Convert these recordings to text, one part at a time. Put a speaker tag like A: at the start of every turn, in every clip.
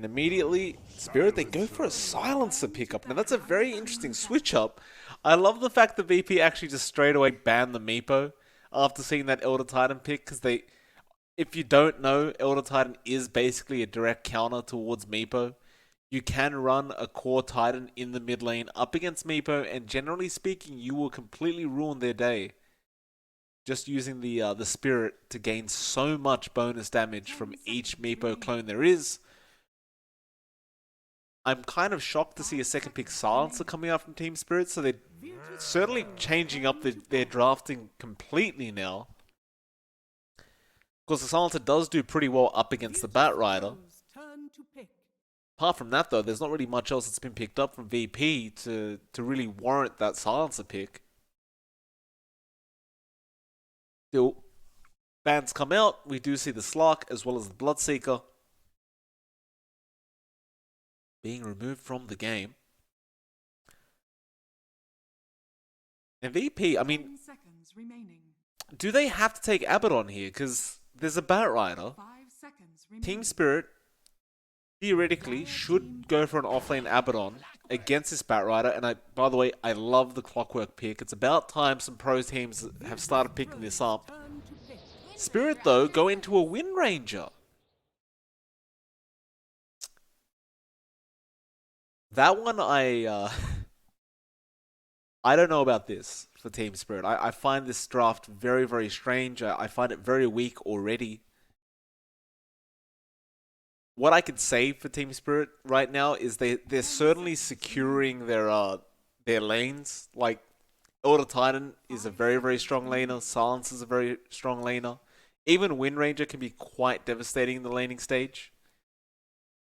A: And immediately, Spirit, they go for a silencer pickup. Now that's a very interesting switch up. I love the fact that VP actually just straight away banned the Meepo after seeing that Elder Titan pick, because if you don't know, Elder Titan is basically a direct counter towards Meepo. You can run a core Titan in the mid lane up against Meepo, and generally speaking, you will completely ruin their day. Just using the Spirit to gain so much bonus damage from each Meepo clone there is. I'm kind of shocked to see a second pick Silencer coming out from TeamSpirit, so they're certainly changing up their drafting completely now. Of course, the Silencer does do pretty well up against the Batrider. Apart from that, though, there's not really much else that's been picked up from VP to really warrant that Silencer pick. Still, bans come out. We do see the Slark as well as the Bloodseeker being removed from the game. And VP, I mean, do they have to take Abaddon here? Because there's a Batrider. TeamSpirit theoretically should go for an offlane Abaddon against this Batrider. And by the way, I love the Clockwork pick. It's about time some pro teams have started picking this up. Spirit, though, go into a Wind Ranger. That one, I don't know about this for TeamSpirit. I find this draft very, very strange. I find it very weak already. What I could say for TeamSpirit right now is they're certainly securing their lanes. Like, Elder Titan is a very, very strong laner. Silence is a very strong laner. Even Wind Ranger can be quite devastating in the laning stage.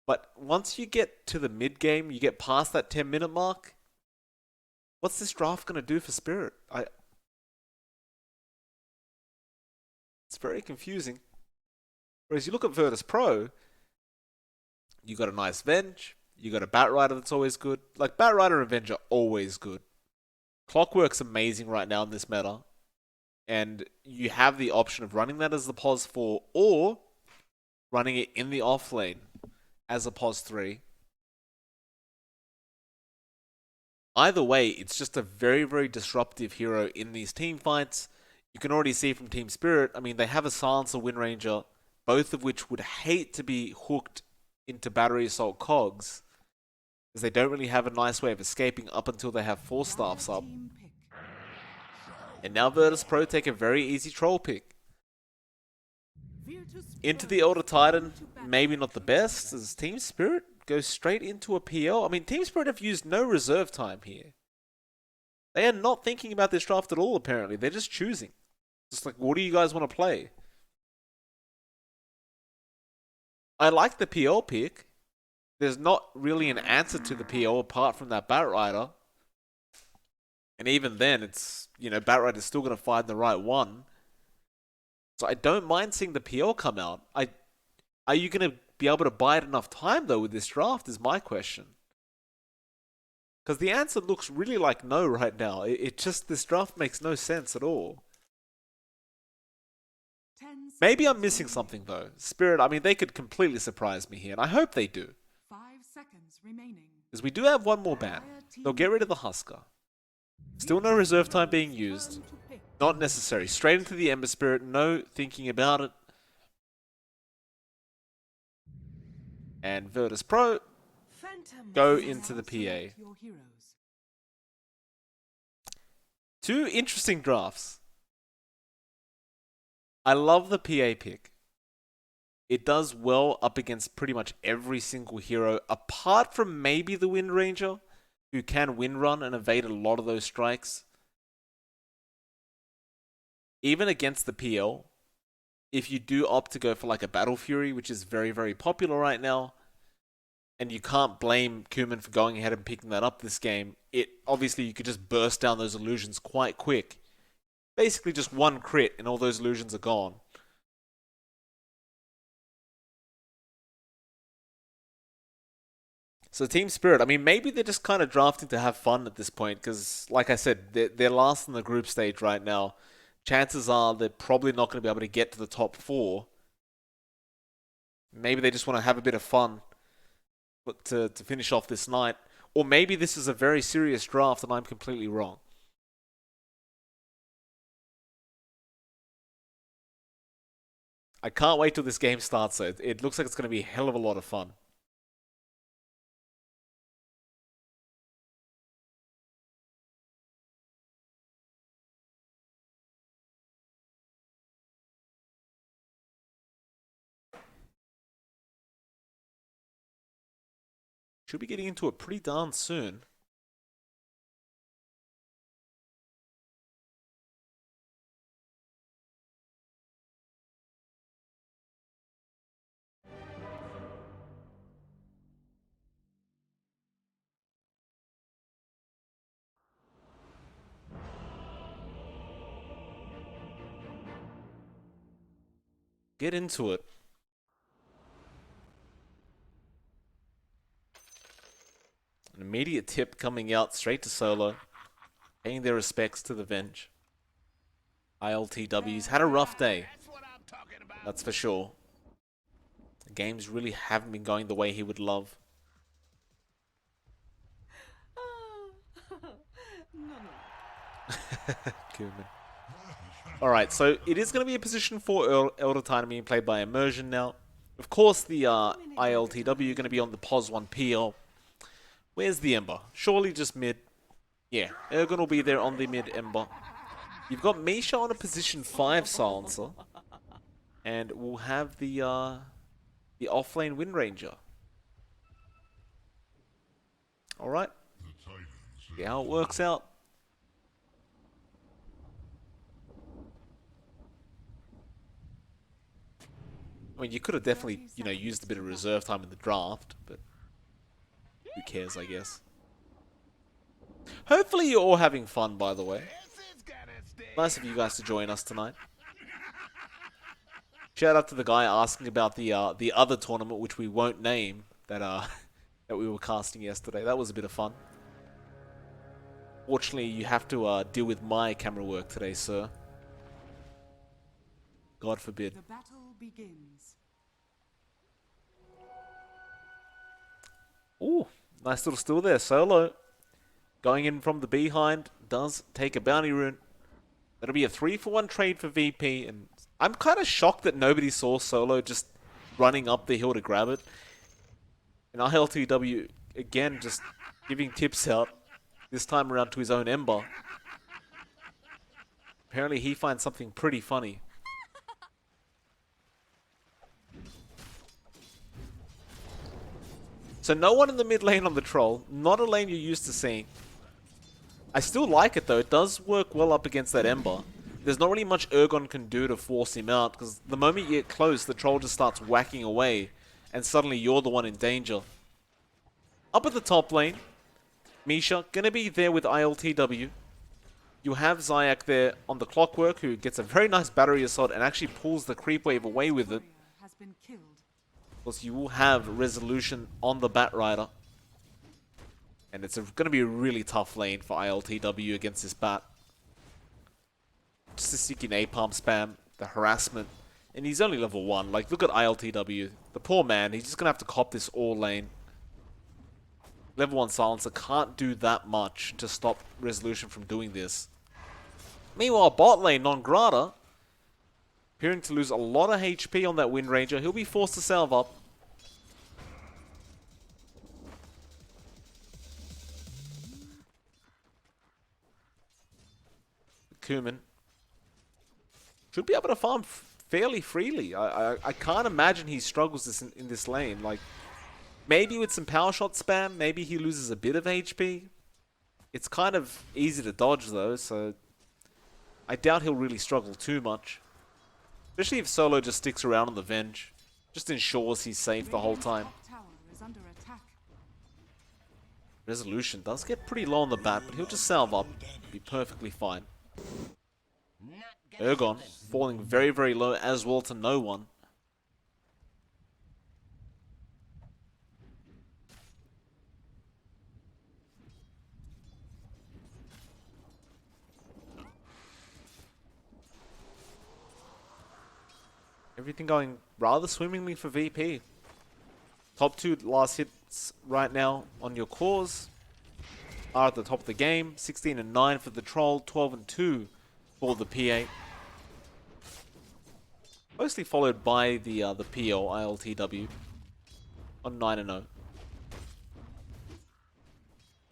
A: But once you get to the mid game, you get past that 10-minute mark, what's this draft going to do for Spirit? It's very confusing. Whereas you look at Virtus.pro, you got a nice Venge, you got a Batrider that's always good. Like, Batrider and Venge are always good. Clockwork's amazing right now in this meta. And you have the option of running that as the pos 4 or running it in the off lane as a pos 3. Either way, it's just a very, very disruptive hero in these team fights. You can already see from TeamSpirit, I mean, they have a Silencer, Wind Ranger, both of which would hate to be hooked into Battery Assault cogs, because they don't really have a nice way of escaping up until they have 4 staffs up. And now Virtus.pro take a very easy troll pick. Into the Elder Titan, maybe not the best, as TeamSpirit goes straight into a PL. I mean, TeamSpirit have used no reserve time here. They are not thinking about this draft at all, apparently. They're just choosing. Just like, what do you guys want to play? I like the PL pick. There's not really an answer to the PL apart from that Batrider. And even then, it's, Batrider's still going to find the right one. So I don't mind seeing the PL come out. Are you going to be able to buy it enough time, though, with this draft, is my question. Because the answer looks really like no right now. This draft makes no sense at all. Maybe I'm missing something, though. Spirit, I mean, they could completely surprise me here, and I hope they do.
B: 5 seconds remaining.
A: Because we do have one more ban. They'll get rid of the Husker. Still no reserve time being used. Not necessary. Straight into the Ember Spirit, no thinking about it. And Virtus.pro go into the PA. Two interesting drafts. I love the PA pick. It does well up against pretty much every single hero, apart from maybe the Wind Ranger, who can wind run and evade a lot of those strikes. Even against the PL, if you do opt to go for like a Battle Fury, which is very, very popular right now, and you can't blame Kuman for going ahead and picking that up this game, obviously you could just burst down those illusions quite quick. Basically just one crit and all those illusions are gone. So TeamSpirit, I mean, maybe they're just kind of drafting to have fun at this point, because like I said, they're last in the group stage right now. Chances are they're probably not going to be able to get to the top 4. Maybe they just want to have a bit of fun but to finish off this night. Or maybe this is a very serious draft and I'm completely wrong. I can't wait till this game starts. So it looks like it's going to be a hell of a lot of fun. Should be getting into it pretty darn soon. Get into it. An immediate tip coming out straight to solo. Paying their respects to the Venge. ILTW's had a rough day. That's for sure. The games really haven't been going the way he would love. Cumin. Alright, so it is going to be a position for Elder Titan being played by Immersion now. Of course, the ILTW are going to be on the POS 1 PL. Where's the Ember? Surely just mid. Yeah, Ergon will be there on the mid Ember. You've got Misha on a position 5 silencer. And we'll have the offlane Wind Ranger. Alright. See how it works out. I mean, you could have definitely, used a bit of reserve time in the draft, but who cares, I guess. Hopefully you're all having fun, by the way. Nice of you guys to join us tonight. Shout out to the guy asking about the other tournament, which we won't name, that that we were casting yesterday. That was a bit of fun. Fortunately, you have to deal with my camera work today, sir. God forbid.
B: The battle begins.
A: Ooh, nice little steal there. Solo going in from the behind does take a bounty rune. That'll be a 3-for-1 trade for VP, and I'm kind of shocked that nobody saw Solo just running up the hill to grab it. And ILTW, again, just giving tips out, this time around to his own Ember. Apparently he finds something pretty funny. So no one in the mid lane on the troll, not a lane you're used to seeing. I still like it though, it does work well up against that Ember. There's not really much Ergon can do to force him out, because the moment you get close, the troll just starts whacking away, and suddenly you're the one in danger. Up at the top lane, Misha, gonna be there with ILTW. You have Zayak there on the Clockwork, who gets a very nice battery assault and actually pulls the creep wave away with it.
B: Has been killed.
A: Because you will have Resolution on the Bat Rider. And it's going to be a really tough lane for ILTW against this Bat. Just the sticky napalm spam, the harassment. And he's only level 1. Like, look at ILTW. The poor man, he's just going to have to cop this all lane. Level 1 Silencer can't do that much to stop Resolution from doing this. Meanwhile, bot lane, Non-Grata, appearing to lose a lot of HP on that Wind Ranger. He'll be forced to salve up. Cumin should be able to farm fairly freely. I can't imagine he struggles in this lane. Like, maybe with some power shot spam, maybe he loses a bit of HP. It's kind of easy to dodge though, so I doubt he'll really struggle too much. Especially if Solo just sticks around on the Venge. Just ensures he's safe the whole time.
B: Tower is under attack.
A: Resolution does get pretty low on the bat, but he'll just salve up. Be perfectly fine. Ergon falling very, very low as well to no one. Everything going rather swimmingly for VP. Top 2 last hits right now on your cores are at the top of the game. 16 and 9 for the Troll, 12 and 2 for the PA. Mostly followed by the PL ILTW on 9 and 0.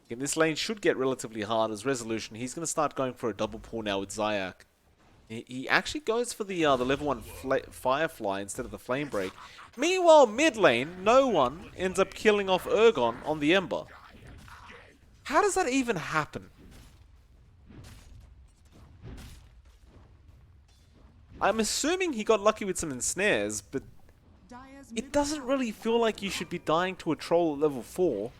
A: Again, this lane should get relatively hard as Resolution. He's going to start going for a double pull now with Zyak. He actually goes for the level 1 Firefly instead of the Flame Break. Meanwhile, mid lane, no one ends up killing off Urgon on the Ember. How does that even happen? I'm assuming he got lucky with some ensnares, but it doesn't really feel like you should be dying to a troll at level 4.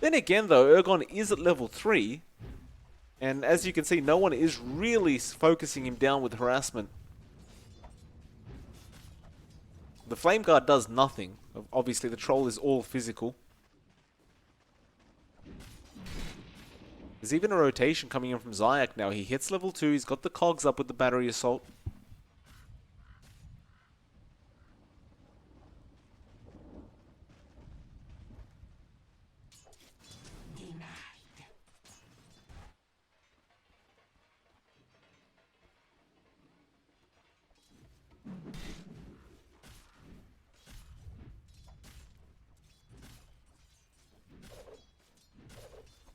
A: Then again though, Urgon is at level 3. And as you can see, no one is really focusing him down with harassment. The Flame Guard does nothing. Obviously, the troll is all physical. There's even a rotation coming in from Zyak now. He hits level 2. He's got the cogs up with the Battery Assault.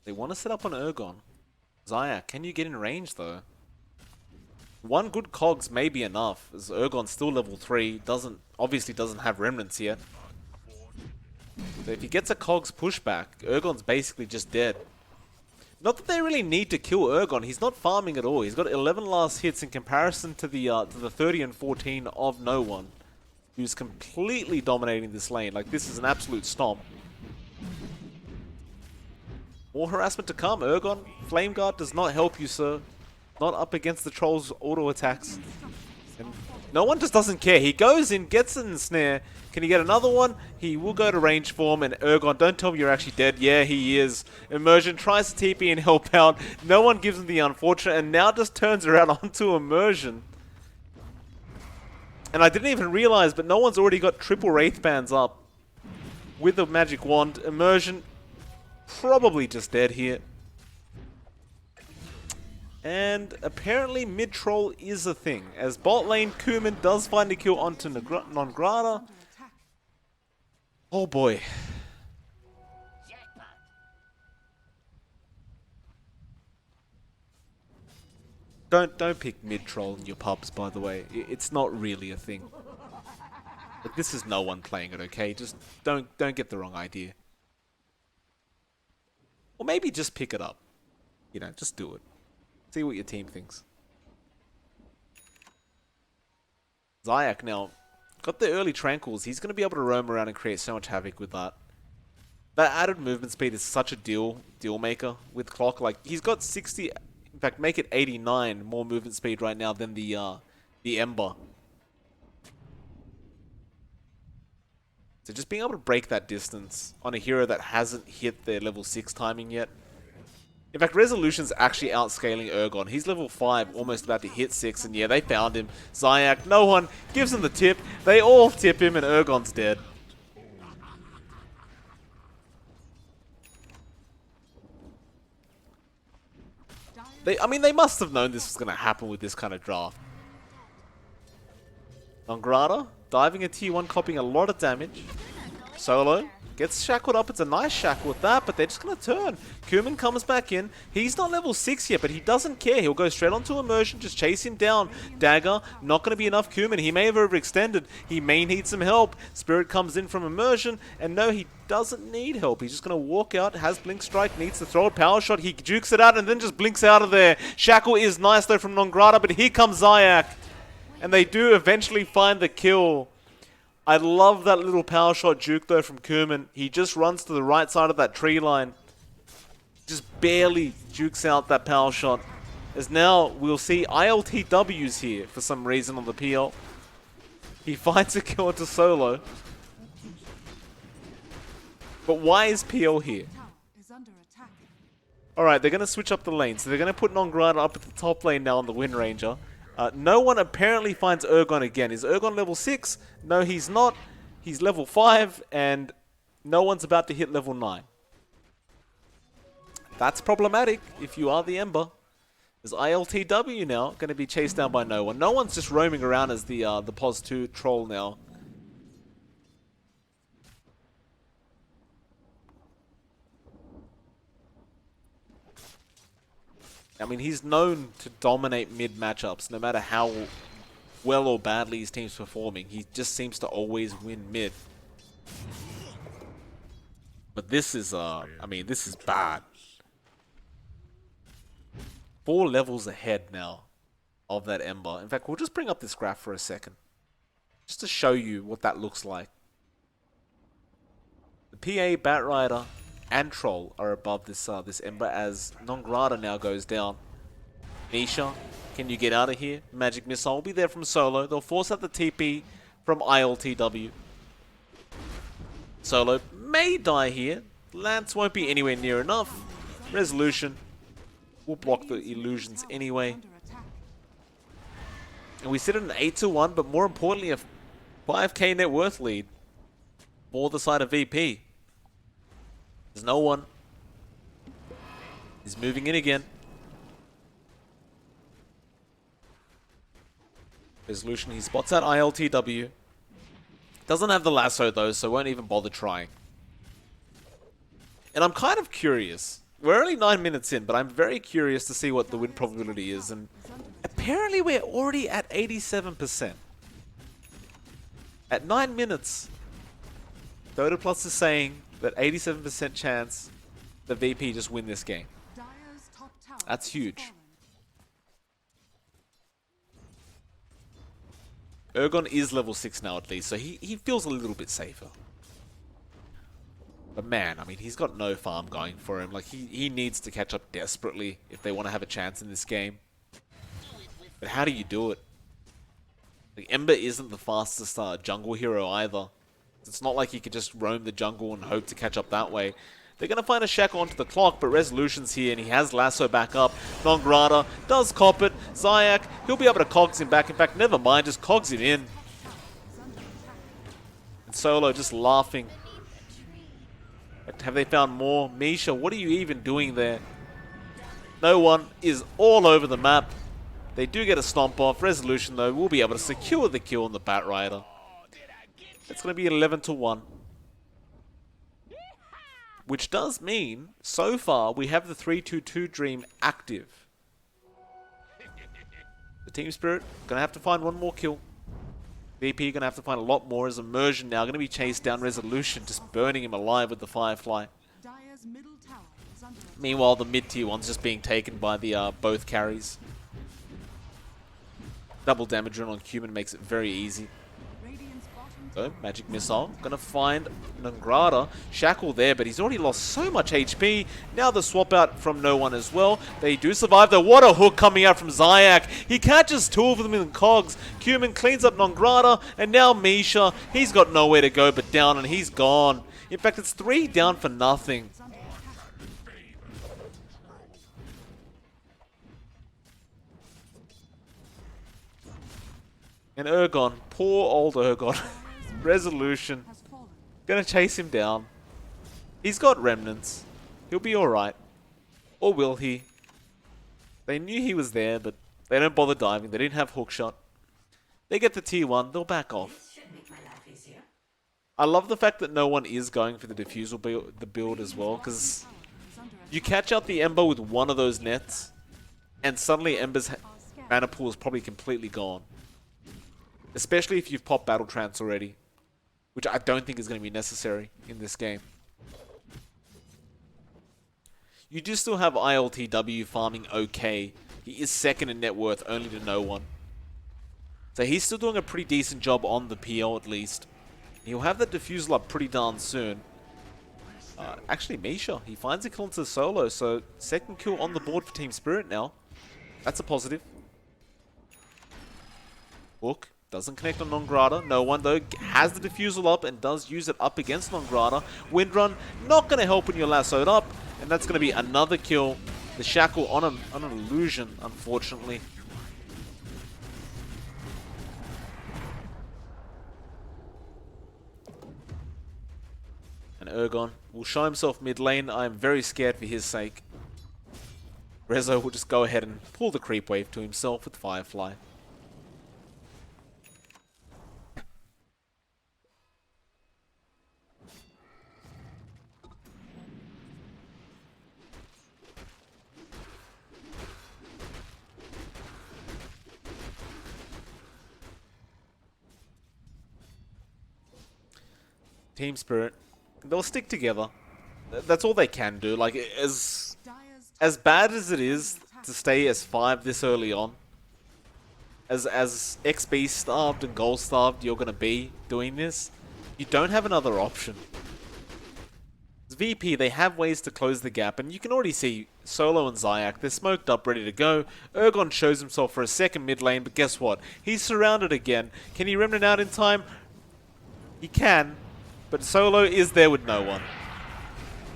A: They want to set up on Urgon. Zyak, can you get in range though? One good cogs may be enough, as Urgon's still level 3, obviously doesn't have remnants yet. So if he gets a cogs pushback, Urgon's basically just dead. Not that they really need to kill Urgon, he's not farming at all. He's got 11 last hits in comparison to the 30 and 14 of no one, who's completely dominating this lane. Like, this is an absolute stomp. More harassment to come. Urgon, Flame Guard does not help you, sir. Not up against the Troll's auto attacks. And no one just doesn't care. He goes in, gets an ensnare. Can he get another one? He will go to range form, and Urgon, don't tell me you're actually dead. Yeah, he is. Immersion tries to TP and help out. No one gives him the unfortunate, and now just turns around onto Immersion. And I didn't even realize, but no one's already got triple Wraith Bands up with a magic wand. Immersion probably just dead here. And apparently mid-troll is a thing, as bot lane Kuman does find a kill onto Non-Grata. Oh boy. Don't pick mid-troll in your pubs, by the way. It's not really a thing. But this is no one playing it, okay? Just don't get the wrong idea. Or maybe just pick it up. You know, just do it. See what your team thinks. Zyak now got the early tranquils. He's going to be able to roam around and create so much havoc with that. That added movement speed is such a deal maker with Clock. Like, he's got 60, in fact, make it 89 more movement speed right now than the Ember. So just being able to break that distance on a hero that hasn't hit their level 6 timing yet. In fact, Resolution's actually outscaling Urgon. He's level 5, almost about to hit 6, and yeah, they found him. Zyak, no one gives him the tip. They all tip him, and Urgon's dead. They must have known this was going to happen with this kind of draft. Non-Grata, diving a tier 1, copying a lot of damage. Solo gets shackled up. It's a nice shackle with that, but they're just going to turn. Kuman comes back in. He's not level 6 yet, but he doesn't care. He'll go straight onto Immersion, just chase him down. Dagger, not going to be enough Kuman. He may have overextended. He may need some help. Spirit comes in from Immersion, and no, he doesn't need help. He's just going to walk out, has Blink Strike, needs to throw a power shot. He jukes it out and then just blinks out of there. Shackle is nice though from Non-Grata, but here comes Zyak. And they do eventually find the kill. I love that little power shot juke though from Kuman. He just runs to the right side of that tree line. Just barely jukes out that power shot. As now we'll see ILTWs here for some reason on the PL. He finds a kill into Solo. But why is PL here? Alright, they're going to switch up the lane. So they're going to put Non-Grata up at the top lane now on the Wind Ranger. No one apparently finds Urgon again. Is Urgon level 6? No, he's not. He's level 5 and no one's about to hit level 9. That's problematic if you are the Ember. Is ILTW now going to be chased down by no one? No one's just roaming around as the Pos 2 troll now. I mean, he's known to dominate mid matchups, no matter how well or badly his team's performing. He just seems to always win mid. But this is, I mean, this is bad. 4 levels ahead now of that Ember. In fact, we'll just bring up this graph for a second, just to show you what that looks like. The PA, Batrider, and Troll are above this this Ember as Nongrata now goes down. Nisha, can you get out of here? Magic Missile will be there from Solo. They'll force out the TP from ILTW. Solo may die here. Lance won't be anywhere near enough. Resolution will block the illusions anyway. And we sit at an 8-1, but more importantly, a 5k net worth lead for the side of VP. There's no one. He's moving in again. Resolution, he spots out ILTW. Doesn't have the lasso though, so won't even bother trying. And I'm kind of curious. We're only 9 minutes in, but I'm very curious to see what the win probability is. And apparently we're already at 87%. At 9 minutes, Dota Plus is saying that 87% chance the VP just win this game. That's huge. Ergon is level 6 now at least, so he feels a little bit safer. But man, I mean, he's got no farm going for him. Like, he needs to catch up desperately if they want to have a chance in this game. But how do you do it? Like, Ember isn't the fastest jungle hero either. It's not like he could just roam the jungle and hope to catch up that way. They're going to find a shackle onto the clock, but Resolution's here, and he has Lasso back up. Nongrata does cop it. Zayak, he'll be able to cogs him back. In fact, never mind, just cogs him in. And Solo just laughing. Have they found more? Misha, what are you even doing there? No one is all over the map. They do get a stomp off. Resolution, though, will be able to secure the kill on the Batrider. It's going to be 11-1. Which does mean, so far, we have the 3-2-2 dream active. The TSpirit going to have to find one more kill. VP going to have to find a lot more as Immersion now going to be chased down. Resolution, just burning him alive with the Firefly. Meanwhile, the mid-tier one's just being taken by the both carries. Double damage run on Cumin makes it very easy. So, Magic Missile, gonna find Nongrata. Shackle there, but he's already lost so much HP. Now the swap out from no one as well. They do survive though. What a hook coming out from Zayak. He catches 2 of them in cogs. Cumin cleans up Nongrata, and now Misha. He's got nowhere to go but down, and he's gone. In fact, it's 3 down for nothing. And Ergon, poor old Ergon. Resolution. Gonna chase him down. He's got remnants. He'll be alright. Or will he? They knew he was there, but they don't bother diving. They didn't have hookshot. They get the tier 1. They'll back off. I love the fact that no one is going for the diffusal build as well, because you catch out the Ember with one of those nets, and suddenly Ember's mana pool is probably completely gone. Especially if you've popped Battle Trance already, which I don't think is going to be necessary in this game. You do still have ILTW farming okay. He is second in net worth, only to no one. So he's still doing a pretty decent job on the PO at least. He'll have that diffusal up pretty darn soon. Actually, Misha, he finds a kill into Solo, so second kill on the board for TSpirit now. That's a positive. Hook. Doesn't connect on Nongrata. No one, though, has the diffusal up and does use it up against Nongrata. Windrun, not going to help when you're lassoed up. And that's going to be another kill. The shackle on an illusion, unfortunately. Ergon will show himself mid lane. I am very scared for his sake. Rezo will just go ahead and pull the creep wave to himself with Firefly. TSpirit, they'll stick together. That's all they can do. Like, as bad as it is to stay as 5 this early on, as XP starved and gold starved you're gonna be doing this, you don't have another option. As VP, they have ways to close the gap, and you can already see Solo and Zayak, they're smoked up, ready to go. Ergon shows himself for a second mid lane, but guess what? He's surrounded again. Can he remnant out in time? He can. But Solo is there with no one.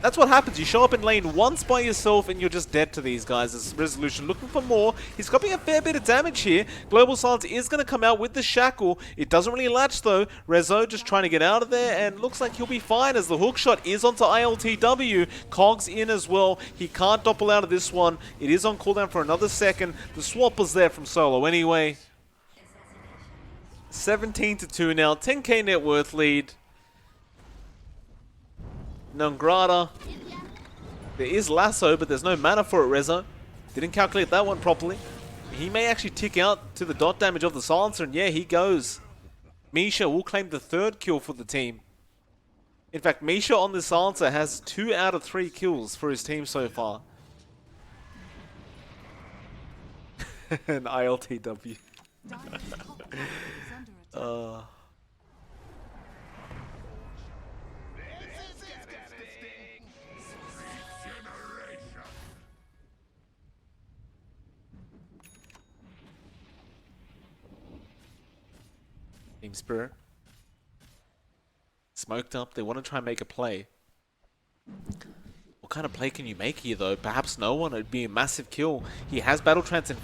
A: That's what happens. You show up in lane once by yourself and you're just dead to these guys. As Resolution looking for more. He's copying a fair bit of damage here. Global Silence is going to come out with the Shackle. It doesn't really latch though. Rezo just trying to get out of there and looks like he'll be fine as the hook shot is onto ILTW. Cogs in as well. He can't doppel out of this one. It is on cooldown for another second. The swap was there from Solo anyway. 17-2 now. 10k net worth lead. Nongrata. There is Lasso, but there's no mana for it, Rezo. Didn't calculate that one properly. He may actually tick out to the dot damage of the Silencer, and yeah, he goes. Misha will claim the 3rd kill for the team. In fact, Misha on the Silencer has 2 out of 3 kills for his team so far. An ILTW. TSpirit. Smoked up. They want to try and make a play. What kind of play can you make here, though? Perhaps no one. It'd be a massive kill. He has Battle Trance in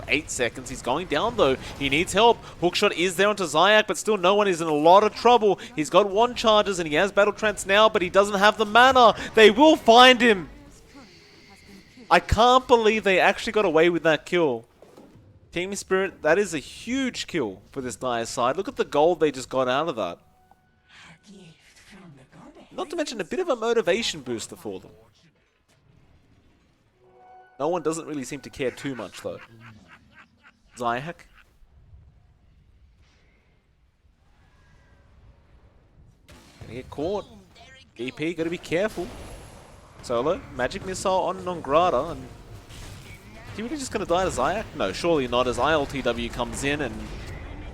A: 8 seconds. He's going down, though. He needs help. Hookshot is there onto Zayak, but still no one is in a lot of trouble. He's got 1 charges, and he has Battle Trance now, but he doesn't have the mana. They will find him. I can't believe they actually got away with that kill. TSpirit, that is a huge kill for this Dire side. Look at the gold they just got out of that. Not to mention a bit of a motivation booster for them. No one doesn't really seem to care too much though. Zayak. Gonna get caught. EP, gotta be careful. Solo, magic missile on Nongrata, and is he really just going to die to Zayak? No, surely not, as ILTW comes in and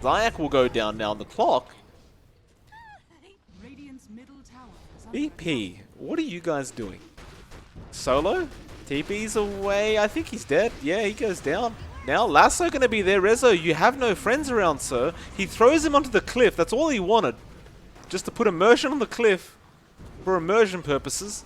A: Zayak will go down now on the clock. BP, what are you guys doing? Solo? TP's away. I think he's dead. Yeah, he goes down. Now, Lasso going to be there. Rezo, you have no friends around, sir. He throws him onto the cliff. That's all he wanted. Just to put immersion on the cliff for immersion purposes.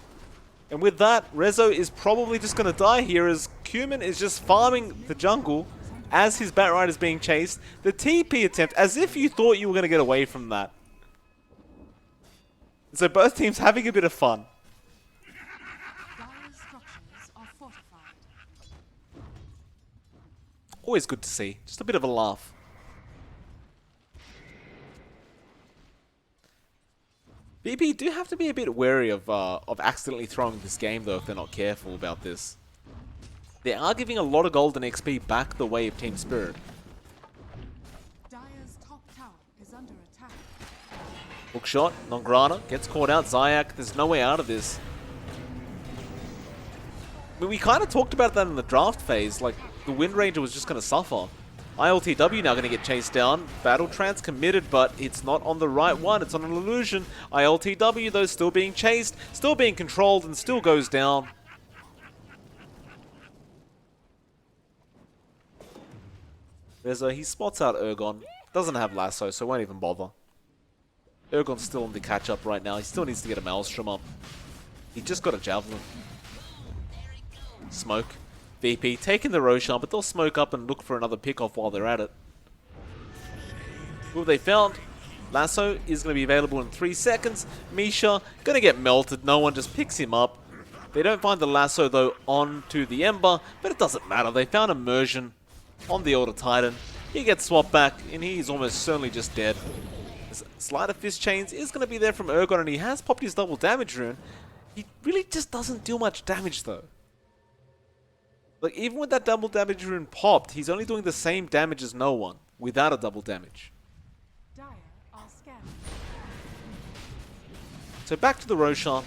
A: And with that, Rezo is probably just going to die here as Cumin is just farming the jungle as his Batrider is being chased. The TP attempt, as if you thought you were going to get away from that. So both teams having a bit of fun. Always good to see. Just a bit of a laugh. BP do have to be a bit wary of accidentally throwing this game, though, if they're not careful about this. They are giving a lot of golden XP back the way of TSpirit.
B: Dire's top tower is under attack.
A: Hookshot, Nongrata gets caught out. Zayak, there's no way out of this. I mean, we kind of talked about that in the draft phase, like the Wind Ranger was just going to suffer. ILTW now going to get chased down. Battle Trance committed, but it's not on the right one. It's on an illusion. ILTW, though, still being chased, still being controlled, and still goes down. He spots out Ergon. Doesn't have Lasso, so won't even bother. Ergon's still on the catch-up right now. He still needs to get a Maelstrom up. He just got a Javelin. Smoke. VP taking the Roshan, but they'll smoke up and look for another pick-off while they're at it. Who have they found? Lasso is going to be available in 3 seconds. Misha going to get melted. No one just picks him up. They don't find the lasso though onto the Ember, but it doesn't matter. They found immersion on the Elder Titan. He gets swapped back, and he's almost certainly just dead. Sleight of Fist Chains is going to be there from Ergon, and he has popped his double damage rune. He really just doesn't deal much damage though. Like, even with that double damage rune popped, he's only doing the same damage as no one without a double damage.
B: Dire are scattered.
A: So back to the Roshan.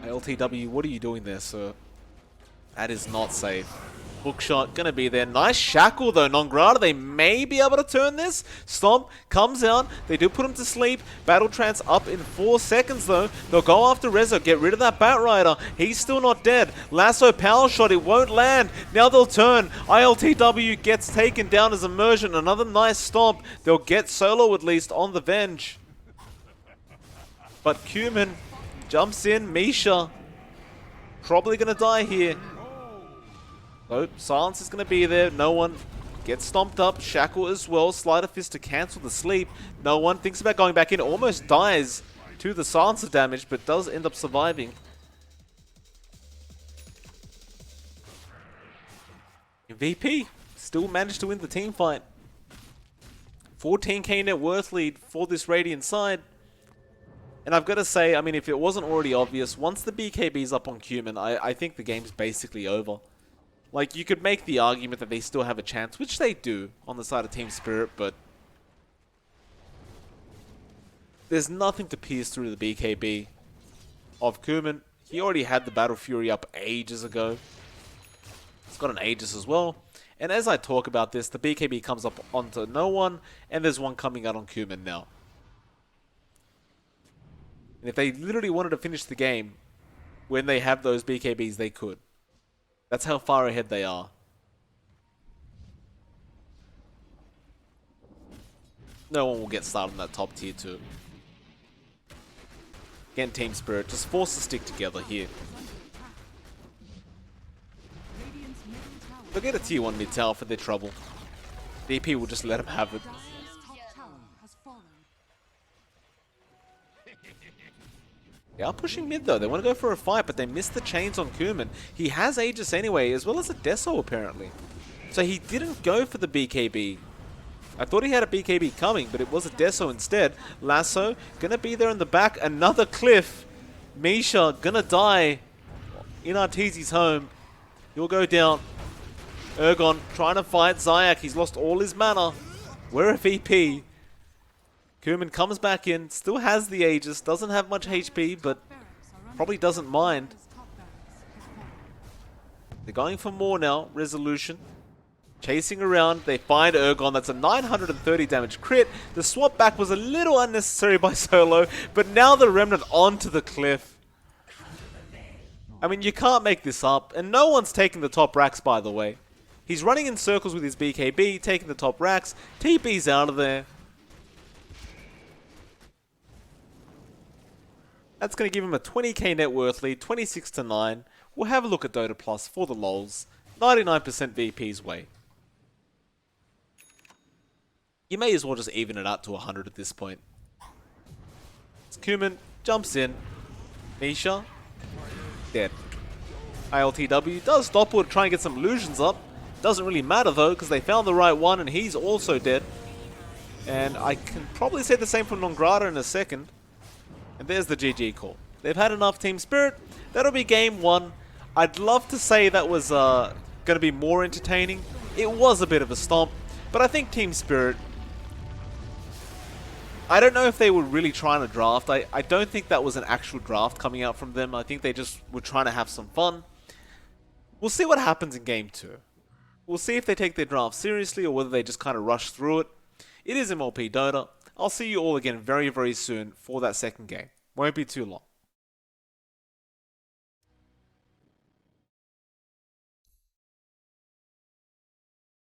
A: LTW, what are you doing there, sir? That is not safe. Hookshot gonna be there. Nice shackle though, Nongrata. They may be able to turn this. Stomp comes out. They do put him to sleep. Battle Trance up in 4 seconds though. They'll go after Rezo. Get rid of that Batrider. He's still not dead. Lasso power shot. It won't land. Now they'll turn. ILTW gets taken down as immersion. Another nice stomp. They'll get solo at least on the Venge. But Cumin jumps in. Misha probably gonna die here. So, silence is going to be there. No one gets stomped up. Shackle as well. Sleight of Fist to cancel the sleep. No one thinks about going back in. Almost dies to the silencer damage, but does end up surviving. VP still managed to win the team fight. 14k net worth lead for this Radiant side. And I've got to say, I mean, if it wasn't already obvious, once the BKB's up on Cumin, I think the game's basically over. Like, you could make the argument that they still have a chance, which they do on the side of TSpirit, but there's nothing to pierce through the BKB of Cumin. He already had the Battle Fury up ages ago. It's got an Aegis as well. And as I talk about this, the BKB comes up onto no one, and there's one coming out on Cumin now. And if they literally wanted to finish the game when they have those BKBs, they could. That's how far ahead they are. No one will get started in that top tier 2. Again, TSpirit, just force to stick together here. They'll get a tier 1 mid tower for their trouble. DP will just let them have it.
B: Dire's top tower has fallen.
A: They are pushing mid though. They want to go for a fight, but they missed the chains on Cumin. He has Aegis anyway, as well as a Deso apparently. So he didn't go for the BKB. I thought he had a BKB coming, but it was a Deso instead. Lasso gonna be there in the back. Another cliff. Misha gonna die in Arteezy's home. He'll go down. Ergon trying to fight Zayak. He's lost all his mana. We're a VP. Cumin comes back in, still has the Aegis, doesn't have much HP, but probably doesn't mind. They're going for more now, Resolution. Chasing around, they find Ergon, that's a 930 damage crit. The swap back was a little unnecessary by Solo, but now the Remnant onto the cliff. I mean, you can't make this up, and no one's taking the top racks, by the way. He's running in circles with his BKB, taking the top racks, TP's out of there. That's going to give him a 20k net worth lead, 26 to 9. We'll have a look at Dota Plus for the lols. 99% VP's way. You may as well just even it out to 100 at this point. Cumin jumps in. Misha, dead. ILTW does stop to try and get some illusions up. Doesn't really matter though, because they found the right one and he's also dead. And I can probably say the same for Nongrata in a second. And there's the GG call. They've had enough TSpirit. That'll be game 1. I'd love to say that was going to be more entertaining. It was a bit of a stomp. But I think TSpirit, I don't know if they were really trying to draft. I don't think that was an actual draft coming out from them. I think they just were trying to have some fun. We'll see what happens in game 2. We'll see if they take their draft seriously or whether they just kind of rush through it. It is MLP Dota. I'll see you all again very, very soon for that second game. Won't be too long.